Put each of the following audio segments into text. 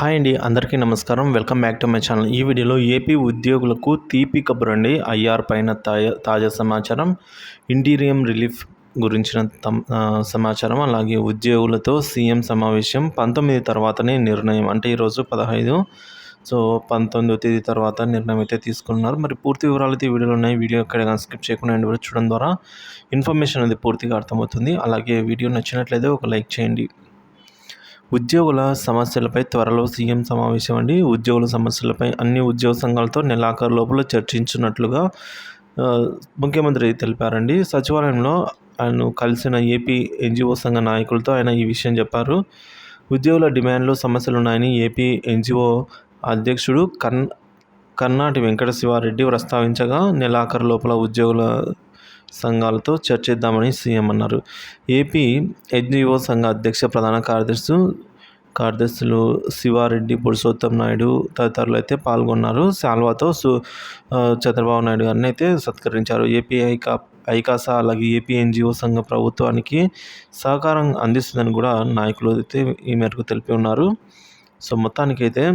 Hi అండి, అందరికీ నమస్కారం. Welcome back to my channel. ఈ వీడియోలో ఏపీ ఉద్యోగులకు తీపి కబురండి. ఐఆర్ పైన తాజా సమాచారం, ఇంటీరియం రిలీఫ్ గురించిన సమాచారం, అలాగే ఉద్యోగులతో సీఎం సమావేశం 19 తర్వాతనే నిర్ణయం. అంటే ఈరోజు 15, సో 19వ తేదీ తర్వాత నిర్ణయం అయితే తీసుకున్నారు. మరి పూర్తి వివరాలు అయితే వీడియోలో ఉన్నాయి. వీడియో ఎక్కడ స్కిప్ చేయకుండా ఎండ్ వరకు చూడడం ద్వారా ఇన్ఫర్మేషన్ అనేది పూర్తిగా అర్థమవుతుంది. అలాగే వీడియో నచ్చినట్లయితే ఒక లైక్ చేయండి. ఉద్యోగుల సమస్యలపై త్వరలో సీఎం సమావేశం అండి. ఉద్యోగుల సమస్యలపై అన్ని ఉద్యోగ సంఘాలతో నెలాఖరు లోపల చర్చించినట్లుగా ముఖ్యమంత్రి తెలిపారండి. సచివాలయంలో ఆయన కలిసిన ఏపీ ఎన్జిఓ సంఘ నాయకులతో ఆయన ఈ విషయం చెప్పారు. ఉద్యోగుల డిమాండ్లు, సమస్యలు ఉన్నాయని ఏపీ ఎన్జిఓ అధ్యక్షుడు కన్నాటి వెంకట శివారెడ్డి ప్రస్తావించగా, నెలాఖరు లోపల ఉద్యోగుల సంఘాలతో చర్చిద్దామని సీఎం అన్నారు. ఏపీ ఎన్జిఓ సంఘ అధ్యక్ష ప్రధాన కార్యదర్శులు శివారెడ్డి, పురుషోత్తం నాయుడు తదితరులు అయితే పాల్గొన్నారు. శాల్వాతో చంద్రబాబు నాయుడు గారిని అయితే సత్కరించారు. ఏపీ ఐకాసా అలాగే ఏపీ ఎన్జిఓ సంఘ ప్రభుత్వానికి సహకారం అందిస్తుందని కూడా నాయకులు అయితే ఈ మేరకు తెలిపి ఉన్నారు. సో మొత్తానికైతే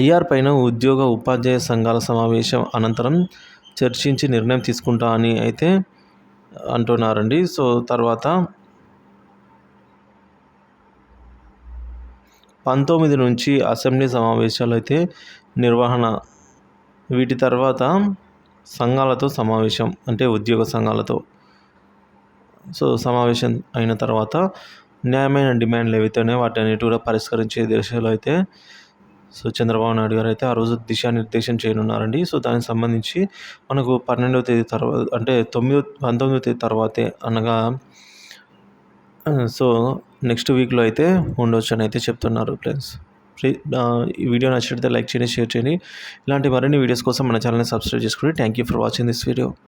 ఐఆర్ పైన ఉద్యోగ ఉపాధ్యాయ సంఘాల సమావేశం అనంతరం చర్చించి నిర్ణయం తీసుకుంటా అని అయితే అంటున్నారండి. సో తర్వాత 19 నుంచి అసెంబ్లీ సమావేశాలు అయితే నిర్వహణ, వీటి తర్వాత సంఘాలతో సమావేశం, అంటే ఉద్యోగ సంఘాలతో సమావేశం అయిన తర్వాత న్యాయమైన డిమాండ్లు ఏవైతే ఉన్నాయో వాటన్నిటి కూడా పరిష్కరించే దిశలో అయితే చంద్రబాబు నాయుడు గారు అయితే ఆ రోజు దిశానిర్దేశం చేయనున్నారండి. సో దానికి సంబంధించి మనకు 12వ తేదీ తర్వాత, అంటే 19వ తేదీ తర్వాతే, అనగా సో నెక్స్ట్ వీక్లో అయితే ఉండొచ్చు అని అయితే చెప్తున్నారు ఫ్రెండ్స్. ఈ వీడియో నచ్చినట్లయితే లైక్ చేయండి, షేర్ చేయండి. ఇలాంటి మరిన్ని వీడియోస్ కోసం మన ఛానల్ని సబ్స్క్రైబ్ చేసుకోండి. Thank you for watching this video.